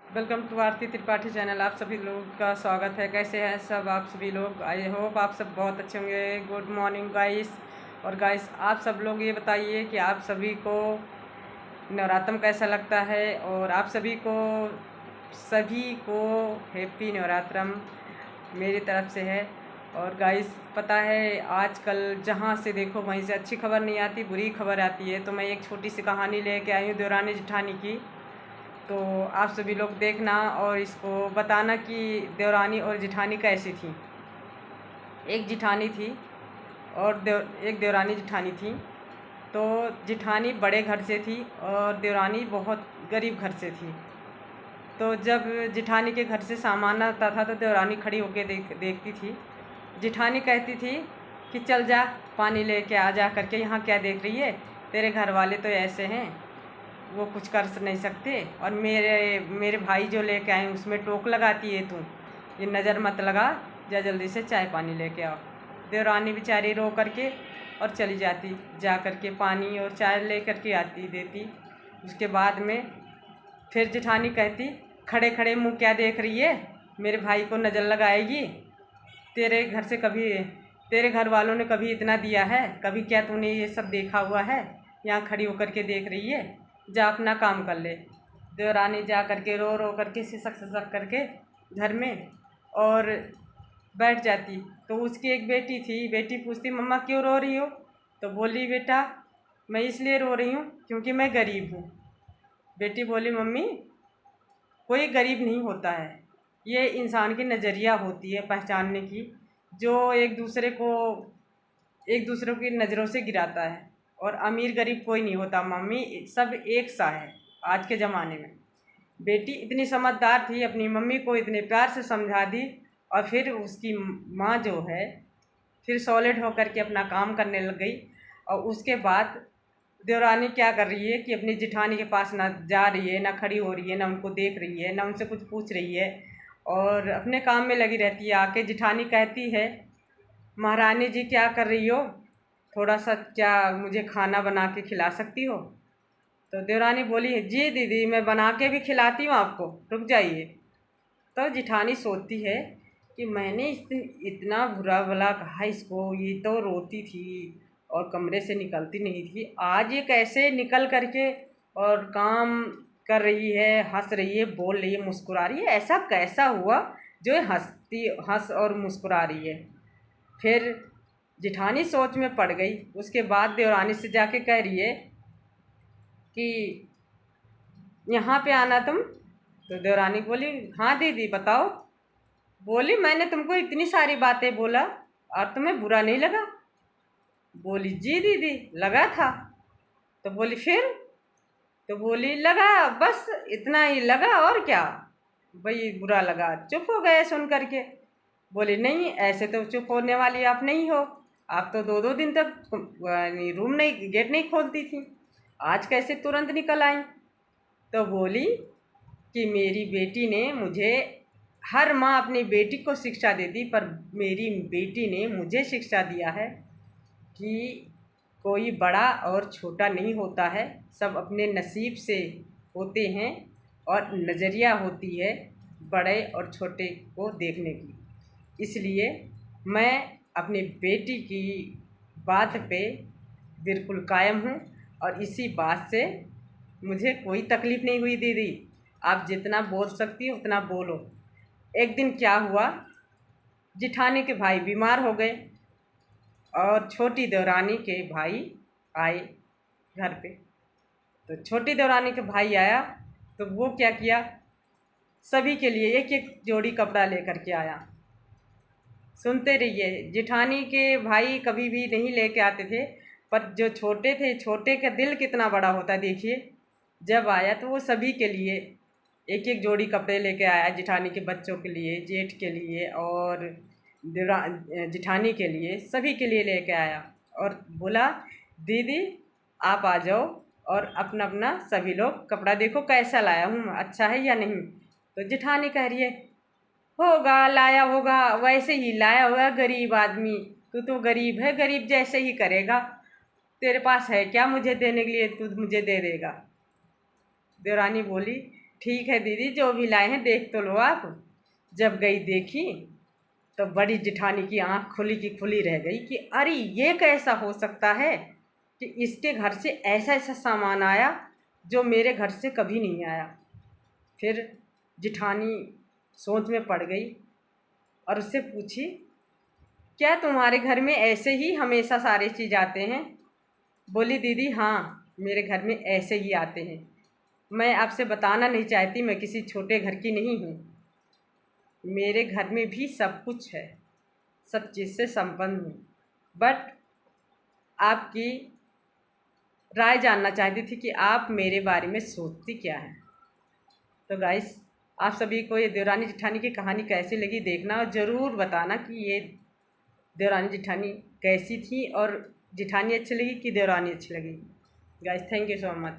Welcome to Aarti Tripathi channel. आप सभी लोगों का स्वागत है। कैसे हैं सब आप सभी लोग? आई होप आप सब बहुत अच्छे होंगे। Good morning guys. और गाइस आप सब लोग ये बताइए कि आप सभी को नवरात्रम कैसा लगता है, और आप सभी को हैप्पी नवरात्रम मेरी तरफ से है। और गाइस पता है आजकल जहाँ से देखो वहीं से अच्छी खबर नहीं आती, बुरी खबर आती है। तो मैं एक छोटी सी कहानी लेके आई हूँ देवरानी जेठानी की। तो आप सभी लोग देखना और इसको बताना कि देवरानी और जेठानी कैसी थी। एक जेठानी थी और एक देवरानी जेठानी थी। तो जेठानी बड़े घर से थी और देवरानी बहुत गरीब घर से थी। तो जब जेठानी के घर से सामान आता था तो देवरानी खड़ी होकर देखती थी। जेठानी कहती थी कि चल जा पानी लेके आ जा करके, यहाँ क्या देख रही है, तेरे घर वाले तो ऐसे हैं, वो कुछ कर नहीं सकते, और मेरे मेरे भाई जो लेके आए उसमें टोक लगाती है तू, ये नज़र मत लगा, जा जल्दी से चाय पानी लेके आओ। देवरानी बेचारी रो करके और चली जाती, जा करके पानी और चाय ले करके आती देती। उसके बाद में फिर जेठानी कहती, खड़े खड़े मुँह क्या देख रही है, मेरे भाई को नज़र लगाएगी, तेरे घर से कभी, तेरे घर वालों ने कभी इतना दिया है, कभी क्या तूने ये सब देखा हुआ है, यहाँ खड़ी होकर के देख रही है, जा अपना काम कर ले। देवरानी जा करके रो रो करके सिसक करके घर में और बैठ जाती। तो उसकी एक बेटी थी, बेटी पूछती मम्मा क्यों रो रही हो? तो बोली बेटा मैं इसलिए रो रही हूँ क्योंकि मैं गरीब हूँ। बेटी बोली मम्मी कोई गरीब नहीं होता है, ये इंसान की नज़रिया होती है पहचानने की, जो एक दूसरे की नज़रों से गिराता है। और अमीर गरीब कोई नहीं होता मम्मी, सब एक सा है आज के ज़माने में। बेटी इतनी समझदार थी, अपनी मम्मी को इतने प्यार से समझा दी। और फिर उसकी माँ जो है फिर सॉलिड होकर के अपना काम करने लग गई। और उसके बाद देवरानी क्या कर रही है कि अपनी जेठानी के पास ना जा रही है, ना खड़ी हो रही है, ना उनको देख रही है, ना उनसे कुछ पूछ रही है, और अपने काम में लगी रहती है। आके जेठानी कहती है महारानी जी क्या कर रही हो, थोड़ा सा क्या मुझे खाना बना के खिला सकती हो? तो देवरानी बोली जी दीदी मैं बना के भी खिलाती हूँ आपको, रुक जाइए। तो जेठानी सोचती है कि मैंने इतना बुरा भला कहा इसको, ये तो रोती थी और कमरे से निकलती नहीं थी, आज ये कैसे निकल करके और काम कर रही है, हंस रही है, बोल रही है, मुस्कुरा रही है, ऐसा कैसा हुआ जो ये हंस और मुस्कुरा रही है। फिर जेठानी सोच में पड़ गई। उसके बाद देवरानी से जाके कह रही है कि यहाँ पे आना तुम। तो देवरानी बोली हाँ दीदी बताओ। बोली मैंने तुमको इतनी सारी बातें बोला और तुम्हें बुरा नहीं लगा? बोली जी दीदी लगा था। तो बोली फिर? तो बोली लगा, बस इतना ही लगा और क्या, भाई बुरा लगा, चुप हो गए सुन करके। बोली नहीं ऐसे तो चुप होने वाली आप नहीं हो, आप तो दो दो दिन तक रूम नहीं, गेट नहीं खोलती थी, आज कैसे तुरंत निकल आई? तो बोली कि मेरी बेटी ने मुझे, हर माँ अपनी बेटी को शिक्षा देती, पर मेरी बेटी ने मुझे शिक्षा दिया है कि कोई बड़ा और छोटा नहीं होता है, सब अपने नसीब से होते हैं, और नज़रिया होती है बड़े और छोटे को देखने की। इसलिए मैं अपनी बेटी की बात पे बिल्कुल कायम हूँ, और इसी बात से मुझे कोई तकलीफ़ नहीं हुई दीदी, आप जितना बोल सकती हो उतना बोलो। एक दिन क्या हुआ, जेठानी के भाई बीमार हो गए और छोटी देवरानी के भाई आए घर पे। तो छोटी देवरानी के भाई आया तो वो क्या किया, सभी के लिए एक एक जोड़ी कपड़ा लेकर के आया। सुनते रहिए, जेठानी के भाई कभी भी नहीं लेके आते थे, पर जो छोटे थे, छोटे का दिल कितना बड़ा होता है देखिए। जब आया तो वो सभी के लिए एक एक जोड़ी कपड़े लेके आया, जेठानी के बच्चों के लिए, जेठ के लिए और जेठानी के लिए, सभी के लिए लेके आया। और बोला दीदी आप आ जाओ और अपना अपना सभी लोग कपड़ा देखो कैसा लाया हूँ, अच्छा है या नहीं। तो जेठानी कह रही है होगा लाया होगा, वैसे ही लाया होगा, गरीब आदमी, तू तो गरीब है, गरीब जैसे ही करेगा, तेरे पास है क्या मुझे देने के लिए, तू मुझे दे देगा? देवरानी बोली ठीक है दीदी, जो भी लाए हैं देख तो लो आप। जब गई देखी तो बड़ी जिठानी की आंख खुली की खुली रह गई कि अरे ये कैसा हो सकता है कि इसके घर से ऐसा ऐसा सामान आया जो मेरे घर से कभी नहीं आया। फिर जिठानी सोच में पड़ गई और उससे पूछी, क्या तुम्हारे घर में ऐसे ही हमेशा सारे चीज़ आते हैं? बोली, दीदी हाँ, मेरे घर में ऐसे ही आते हैं। मैं आपसे बताना नहीं चाहती, मैं किसी छोटे घर की नहीं हूँ। मेरे घर में भी सब कुछ है, सब चीज़ से संपन्न हूँ। बट आपकी राय जानना चाहती थी कि आप मेरे बारे में सोचती क्या हैं। तो गाइस, आप सभी को ये देवरानी जेठानी की कहानी कैसी लगी देखना और ज़रूर बताना कि ये देवरानी जेठानी कैसी थी और जेठानी अच्छी लगी कि देवरानी अच्छी लगी। Guys, thank you so much.